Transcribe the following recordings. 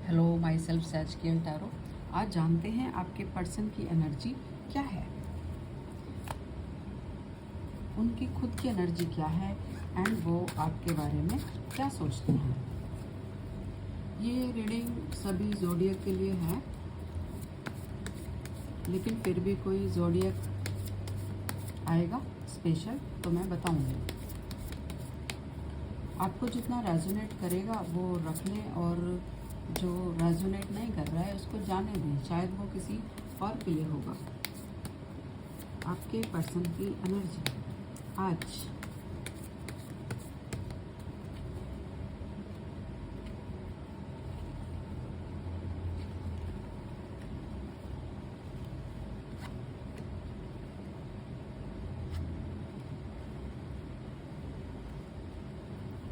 Hello, myself Sage Care Tarot. आज जानते हैं आपके पर्सन की एनर्जी क्या है, उनकी खुद की एनर्जी क्या है एंड वो आपके बारे में क्या सोचते हैं। ये रीडिंग सभी ज़ोडिएक के लिए है, लेकिन फिर भी कोई ज़ोडिएक आएगा स्पेशल तो मैं बताऊंगी। आपको जितना रेजोनेट करेगा वो रख लें, और जो रेजोनेट नहीं कर रहा है उसको जाने दें, शायद वो किसी और के लिए होगा। आपके पर्सन की एनर्जी आज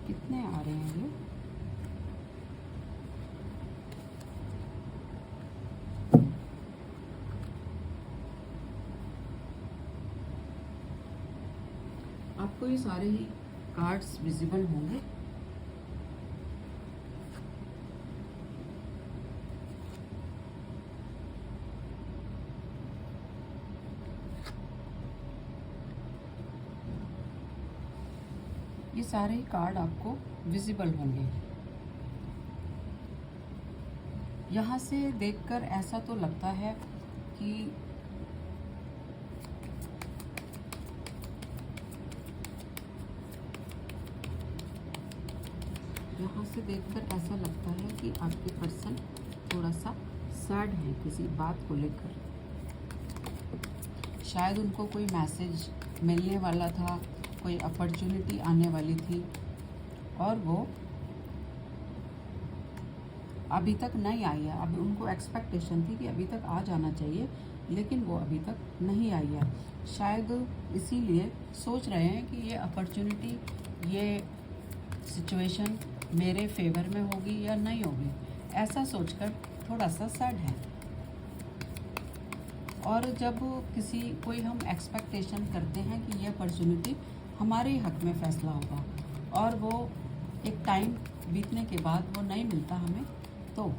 कितने आ रहे हैं ये? आपको ये सारे ही कार्ड्स विजिबल होंगे। ये सारे ही कार्ड आपको विजिबल होंगे। यहाँ से देखकर ऐसा तो लगता है कि यहाँ से देखकर ऐसा लगता है कि आपके पर्सन थोड़ा सा सैड है किसी बात को लेकर। शायद उनको कोई मैसेज मिलने वाला था, कोई अपॉर्चुनिटी आने वाली थी और वो अभी तक नहीं आई है। अभी उनको एक्सपेक्टेशन थी कि अभी तक आ जाना चाहिए, लेकिन वो अभी तक नहीं आई है। शायद इसीलिए सोच रहे हैं कि ये अपॉर्चुनिटी, ये सिचुएशन मेरे फेवर में होगी या नहीं होगी, ऐसा सोचकर थोड़ा सा सैड है। और जब कोई हम एक्सपेक्टेशन करते हैं कि ये अपॉर्चुनिटी हमारे ही हक में फ़ैसला होगा और वो एक टाइम बीतने के बाद वो नहीं मिलता हमें, तो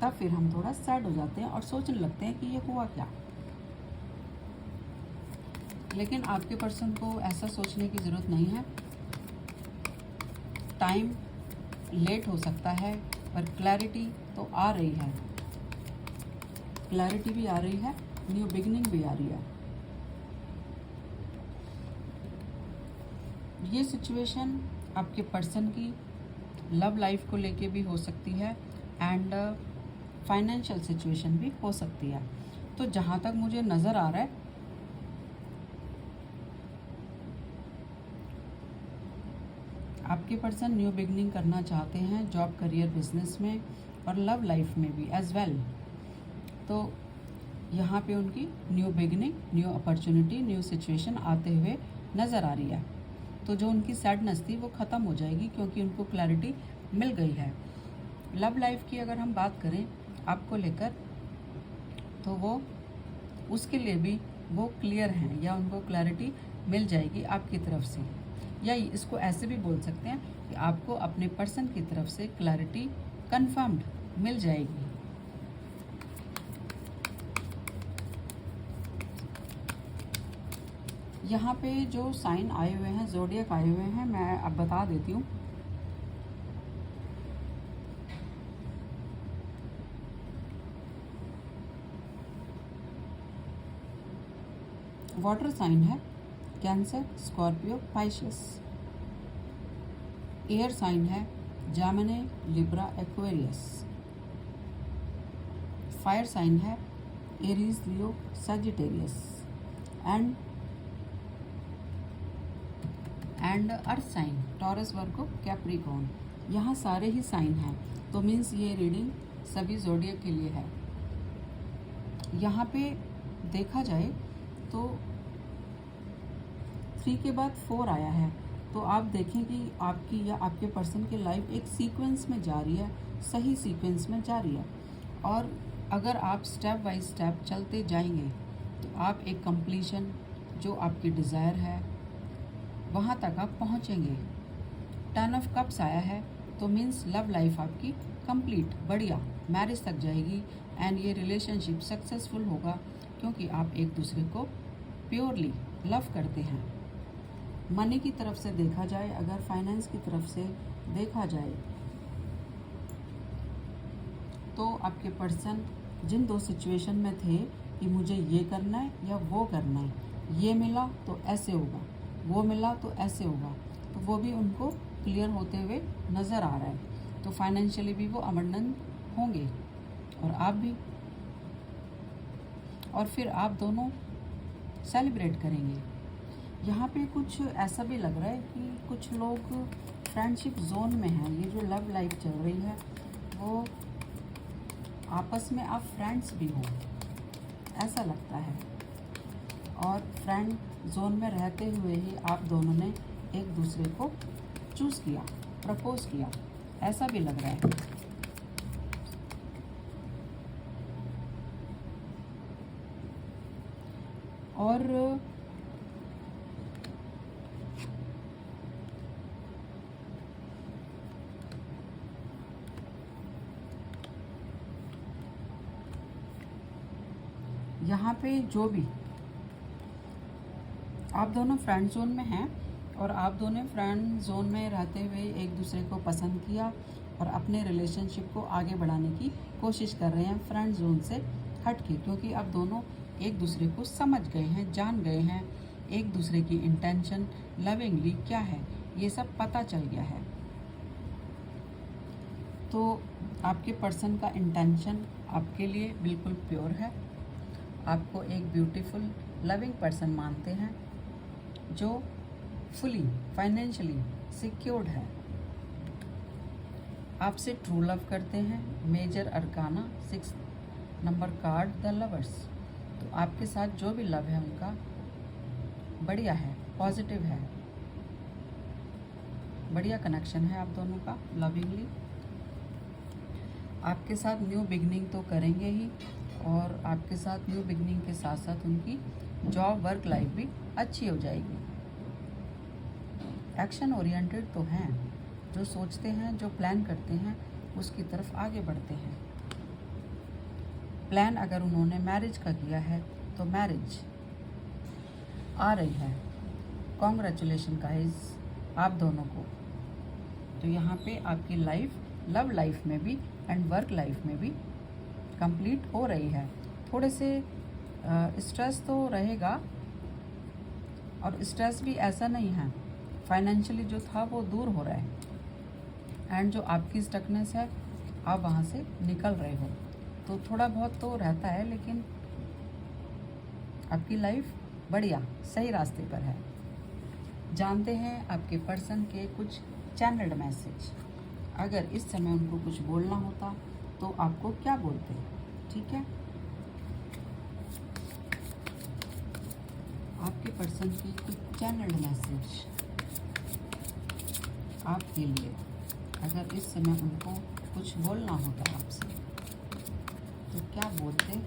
तब फिर हम थोड़ा सैड हो जाते हैं और सोचने लगते हैं कि ये हुआ क्या। लेकिन आपके पर्सन को ऐसा सोचने की ज़रूरत नहीं है। टाइम लेट हो सकता है पर क्लैरिटी तो आ रही है। क्लैरिटी भी आ रही है, न्यू बिगिनिंग भी आ रही है। ये सिचुएशन आपके पर्सन की लव लाइफ को लेके भी हो सकती है एंड फाइनेंशियल सिचुएशन भी हो सकती है। तो जहाँ तक मुझे नज़र आ रहा है, आपके पर्सन न्यू बिगनिंग करना चाहते हैं जॉब, करियर, बिजनेस में और लव लाइफ में भी एज वेल। तो यहाँ पे उनकी new beginning, new opportunity, new situation आते हुए नज़र आ रही है। तो जो उनकी सैडनेस थी वो ख़त्म हो जाएगी क्योंकि उनको क्लैरिटी मिल गई है। लव लाइफ की अगर हम बात करें आपको लेकर, तो वो उसके लिए भी वो क्लियर हैं या उनको क्लैरिटी मिल जाएगी आपकी तरफ से, या इसको ऐसे भी बोल सकते हैं कि आपको अपने पर्सन की तरफ से क्लैरिटी कंफर्म्ड मिल जाएगी। यहाँ पे जो साइन आए हुए हैं, ज़ोडिएक आए हुए हैं, मैं अब बता देती हूँ। वाटर साइन है Cancer, Scorpio, Pisces. Air sign है Gemini, Libra, Aquarius. Fire sign है Aries, Leo, Sagittarius. And earth sign Taurus, Virgo, Capricorn. यहाँ सारे ही साइन हैं, तो मीन्स ये रीडिंग सभी ज़ोडिएक के लिए है। यहाँ पे देखा जाए तो 3 के बाद 4 आया है, तो आप देखें कि आपकी या आपके पर्सन की लाइफ एक सीक्वेंस में जा रही है, सही सीक्वेंस में जा रही है। और अगर आप स्टेप बाय स्टेप चलते जाएंगे तो आप एक कंप्लीशन, जो आपकी डिज़ायर है, वहाँ तक आप पहुँचेंगे। 10 ऑफ कप्स आया है, तो मीन्स लव लाइफ आपकी कंप्लीट बढ़िया मैरिज तक जाएगी एंड ये रिलेशनशिप सक्सेसफुल होगा क्योंकि आप एक दूसरे को प्योरली लव करते हैं। मनी की तरफ से देखा जाए, अगर फाइनेंस की तरफ से देखा जाए तो आपके पर्सन जिन दो सिचुएशन में थे कि मुझे ये करना है या वो करना है, ये मिला तो ऐसे होगा, वो मिला तो ऐसे होगा, तो वो भी उनको क्लियर होते हुए नज़र आ रहा है। तो फाइनेंशियली भी वो अबंडेंट होंगे और आप भी, और फिर आप दोनों सेलिब्रेट करेंगे। यहाँ पे कुछ ऐसा भी लग रहा है कि कुछ लोग फ्रेंडशिप जोन में हैं। ये जो लव लाइफ चल रही है वो आपस में आप फ्रेंड्स भी हो ऐसा लगता है, और फ्रेंड जोन में रहते हुए ही आप दोनों ने एक दूसरे को चूज़ किया, प्रपोज किया, ऐसा भी लग रहा है। और यहाँ पे जो भी आप दोनों फ्रेंड जोन में हैं और आप दोनों फ्रेंड जोन में रहते हुए एक दूसरे को पसंद किया और अपने रिलेशनशिप को आगे बढ़ाने की कोशिश कर रहे हैं फ्रेंड जोन से हट के, क्योंकि आप दोनों एक दूसरे को समझ गए हैं, जान गए हैं, एक दूसरे की इंटेंशन लविंगली क्या है ये सब पता चल गया है। तो आपके पर्सन का इंटेंशन आपके लिए बिल्कुल प्योर है, आपको एक ब्यूटीफुल लविंग पर्सन मानते हैं जो फुली फाइनेंशियली सिक्योर्ड है, आपसे ट्रू लव करते हैं। Major arcana 6 number card the lovers. तो आपके साथ जो भी लव है उनका बढ़िया है, पॉजिटिव है, बढ़िया कनेक्शन है आप दोनों का लविंगली। आपके साथ न्यू बिगनिंग तो करेंगे ही, और आपके साथ न्यू बिगनिंग के साथ साथ उनकी जॉब वर्क लाइफ भी अच्छी हो जाएगी। एक्शन ओरिएंटेड तो हैं, जो सोचते हैं, जो प्लान करते हैं उसकी तरफ आगे बढ़ते हैं। प्लान अगर उन्होंने मैरिज का किया है तो मैरिज आ रही है। कॉन्ग्रेचुलेशन गाइस आप दोनों को। तो यहाँ पे आपकी लाइफ लव लाइफ में भी एंड वर्क लाइफ में भी कंप्लीट हो रही है। थोड़े से स्ट्रेस तो रहेगा, और स्ट्रेस भी ऐसा नहीं है, फाइनेंशियली जो था वो दूर हो रहा है एंड जो आपकी स्टकनेस है आप वहाँ से निकल रहे हो। तो थोड़ा बहुत तो रहता है, लेकिन आपकी लाइफ बढ़िया सही रास्ते पर है। जानते हैं आपके पर्सन के कुछ चैनल्ड मैसेज। अगर इस समय उनको कुछ बोलना होता तो आपको क्या बोलते हैं? ठीक है, आपके पर्सन की कुछ चैनल्ड मैसेज आपके लिए, अगर इस समय उनको कुछ बोलना होता आपसे तो क्या बोलते?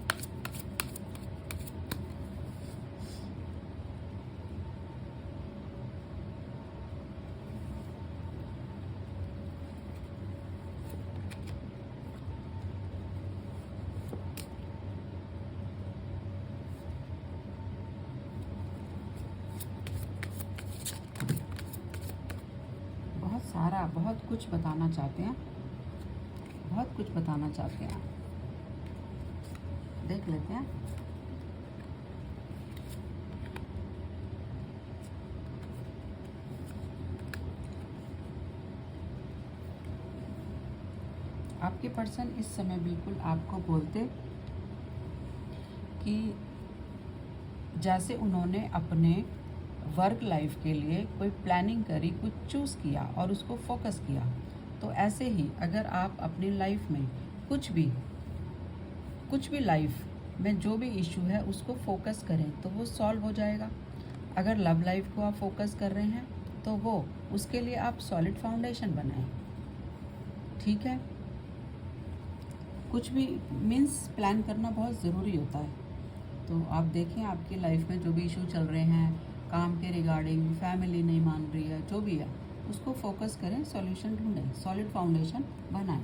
बहुत कुछ बताना चाहते हैं, बहुत कुछ बताना चाहते हैं। देख लेते हैं। आपके पर्सन इस समय बिल्कुल आपको बोलते कि जैसे उन्होंने अपने वर्क लाइफ के लिए कोई प्लानिंग करी, कुछ चूज़ किया और उसको फोकस किया, तो ऐसे ही अगर आप अपनी लाइफ में कुछ भी लाइफ में जो भी इशू है उसको फोकस करें तो वो सॉल्व हो जाएगा। अगर लव लाइफ को आप फोकस कर रहे हैं तो वो उसके लिए आप सॉलिड फाउंडेशन बनाएं। ठीक है, कुछ भी मीन्स प्लान करना बहुत ज़रूरी होता है। तो आप देखें आपकी लाइफ में जो भी इशू चल रहे हैं, काम के रिगार्डिंग, फैमिली नहीं मान रही है, जो भी है, उसको फोकस करें, सॉल्यूशन ढूंढें, सॉलिड फाउंडेशन बनाएं।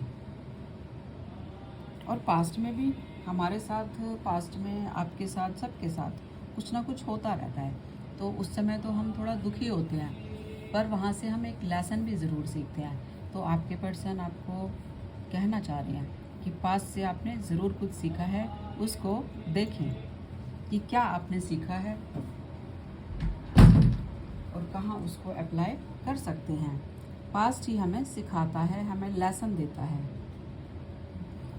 और पास्ट में भी हमारे साथ, पास्ट में आपके साथ, सबके साथ कुछ ना कुछ होता रहता है। तो उस समय तो हम थोड़ा दुखी होते हैं, पर वहाँ से हम एक लेसन भी ज़रूर सीखते हैं। तो आपके पर्सन आपको कहना चाह रहे हैं कि पास्ट से आपने ज़रूर कुछ सीखा है, उसको देखें कि क्या आपने सीखा है और कहाँ उसको अप्लाई कर सकते हैं। पास्ट ही हमें सिखाता है, हमें लेसन देता है।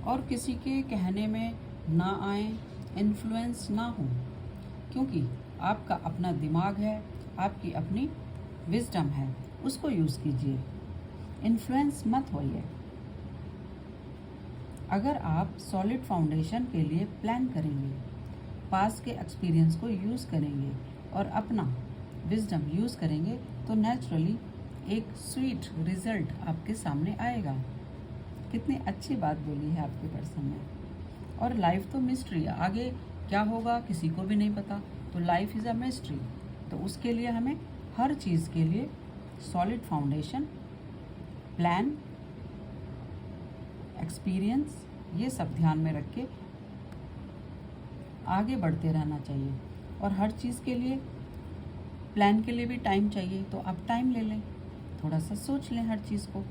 और किसी के कहने में ना आए, इन्फ्लुएंस ना हो, क्योंकि आपका अपना दिमाग है, आपकी अपनी विजडम है, उसको यूज़ कीजिए, इन्फ्लुएंस मत होइए। अगर आप सॉलिड फाउंडेशन के लिए प्लान करेंगे, पास्ट के एक्सपीरियंस को यूज़ करेंगे और अपना विजडम यूज़ करेंगे, तो नेचुरली एक स्वीट रिजल्ट आपके सामने आएगा। कितनी अच्छी बात बोली है आपके पर्सन ने। और लाइफ तो मिस्ट्री है, आगे क्या होगा किसी को भी नहीं पता। तो लाइफ इज़ अ मिस्ट्री। तो उसके लिए हमें हर चीज़ के लिए सॉलिड फाउंडेशन, प्लान, एक्सपीरियंस, ये सब ध्यान में रख के आगे बढ़ते रहना चाहिए। और हर चीज़ के लिए, प्लान के लिए भी टाइम चाहिए, तो आप टाइम ले लें, थोड़ा सा सोच लें हर चीज़ को।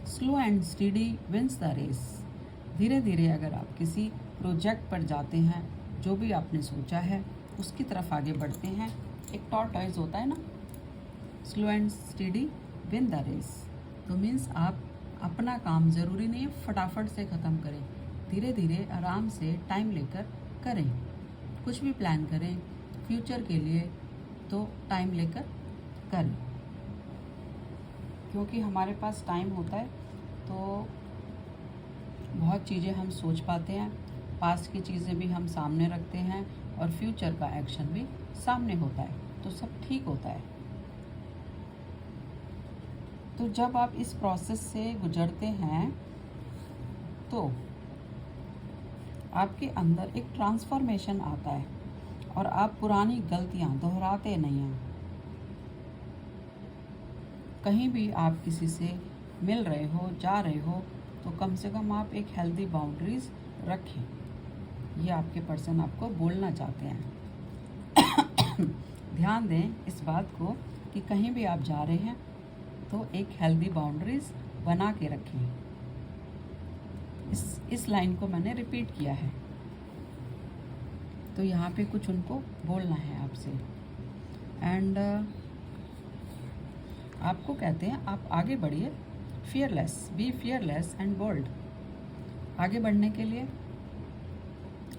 Slow and steady wins the race. धीरे धीरे अगर आप किसी प्रोजेक्ट पर जाते हैं, जो भी आपने सोचा है उसकी तरफ आगे बढ़ते हैं, एक टॉर्टॉइज होता है ना, slow and steady win the race. तो मीन्स आप अपना काम ज़रूरी नहीं है फटाफट से ख़त्म करें, धीरे धीरे आराम से टाइम लेकर करें। कुछ भी प्लान करें फ्यूचर के लिए तो टाइम लेकर करें, क्योंकि हमारे पास टाइम होता है तो बहुत चीज़ें हम सोच पाते हैं, पास्ट की चीज़ें भी हम सामने रखते हैं और फ्यूचर का एक्शन भी सामने होता है, तो सब ठीक होता है। तो जब आप इस प्रोसेस से गुजरते हैं तो आपके अंदर एक ट्रांसफॉर्मेशन आता है और आप पुरानी गलतियां दोहराते नहीं हैं। कहीं भी आप किसी से मिल रहे हो, जा रहे हो, तो कम से कम आप एक हेल्दी बाउंड्रीज रखें। ये आपके पर्सन आपको बोलना चाहते हैं। ध्यान दें इस बात को कि कहीं भी आप जा रहे हैं तो एक हेल्दी बाउंड्रीज बना के रखें। इस लाइन को मैंने रिपीट किया है, तो यहाँ पे कुछ उनको बोलना है आपसे। एंड आपको कहते हैं आप आगे बढ़िए, fearless, be fearless and bold. आगे बढ़ने के लिए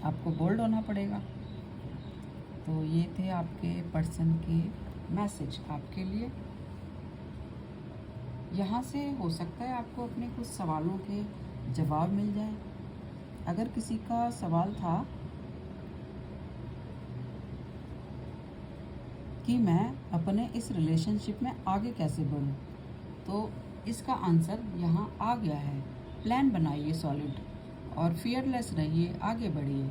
आपको बोल्ड होना पड़ेगा। तो ये थे आपके पर्सन के मैसेज आपके लिए। यहाँ से हो सकता है आपको अपने कुछ सवालों के जवाब मिल जाए। अगर किसी का सवाल था कि मैं अपने इस रिलेशनशिप में आगे कैसे बढ़ूं, तो इसका आंसर यहाँ आ गया है। प्लान बनाइए सॉलिड और फियरलेस रहिए, आगे बढ़िए,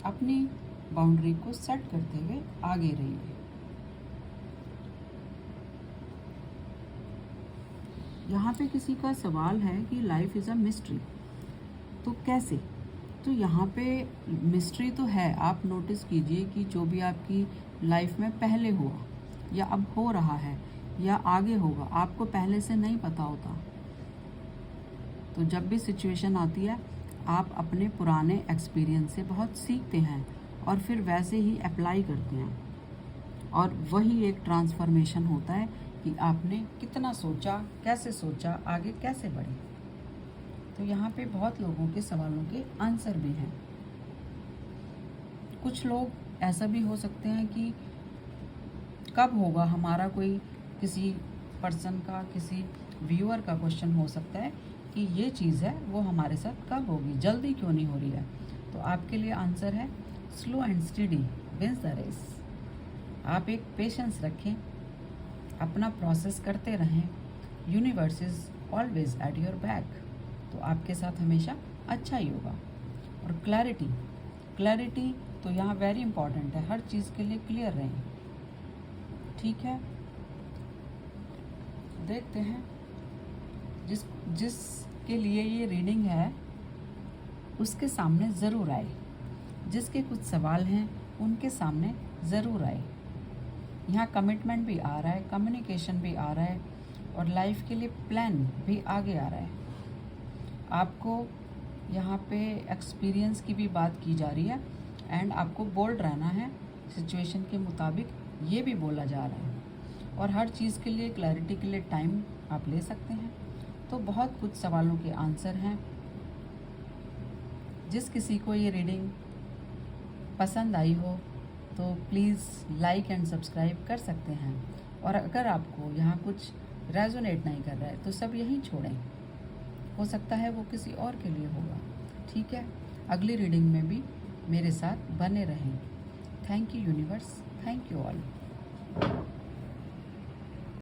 अपनी बाउंड्री को सेट करते हुए आगे रहिए। यहाँ पे किसी का सवाल है कि लाइफ इज़ अ मिस्ट्री, तो कैसे? तो यहाँ पे मिस्ट्री तो है। आप नोटिस कीजिए कि जो भी आपकी लाइफ में पहले हुआ या अब हो रहा है या आगे होगा, आपको पहले से नहीं पता होता। तो जब भी सिचुएशन आती है, आप अपने पुराने एक्सपीरियंस से बहुत सीखते हैं और फिर वैसे ही अप्लाई करते हैं, और वही एक ट्रांसफॉर्मेशन होता है कि आपने कितना सोचा, कैसे सोचा, आगे कैसे बढ़े। तो यहाँ पे बहुत लोगों के सवालों के आंसर भी हैं। कुछ लोग ऐसा भी हो सकते हैं कि कब होगा हमारा, कोई किसी पर्सन का, किसी व्यूअर का क्वेश्चन हो सकता है कि ये चीज़ है वो हमारे साथ कब होगी, जल्दी क्यों नहीं हो रही है। तो आपके लिए आंसर है slow and steady wins the race. आप एक पेशेंस रखें, अपना प्रोसेस करते रहें। Universe is always at your back, तो आपके साथ हमेशा अच्छा ही होगा। और क्लैरिटी तो यहाँ वेरी इंपॉर्टेंट है, हर चीज़ के लिए क्लियर रहें। ठीक है, देखते हैं जिसके लिए ये रीडिंग है उसके सामने ज़रूर आए, जिसके कुछ सवाल हैं उनके सामने ज़रूर आए। यहाँ कमिटमेंट भी आ रहा है, कम्युनिकेशन भी आ रहा है और लाइफ के लिए प्लान भी आगे आ रहा है। आपको यहाँ पे एक्सपीरियंस की भी बात की जा रही है एंड आपको बोल्ड रहना है, सिचुएशन के मुताबिक ये भी बोला जा रहा है। और हर चीज़ के लिए क्लैरिटी के लिए टाइम आप ले सकते हैं। तो बहुत कुछ सवालों के आंसर हैं। जिस किसी को ये रीडिंग पसंद आई हो तो प्लीज़ लाइक एंड सब्सक्राइब कर सकते हैं। और अगर आपको यहाँ कुछ रेजोनेट नहीं कर रहा है तो सब यहीं छोड़ें, हो सकता है वो किसी और के लिए होगा। ठीक है, अगली रीडिंग में भी मेरे साथ बने रहें। Thank you universe, thank you all.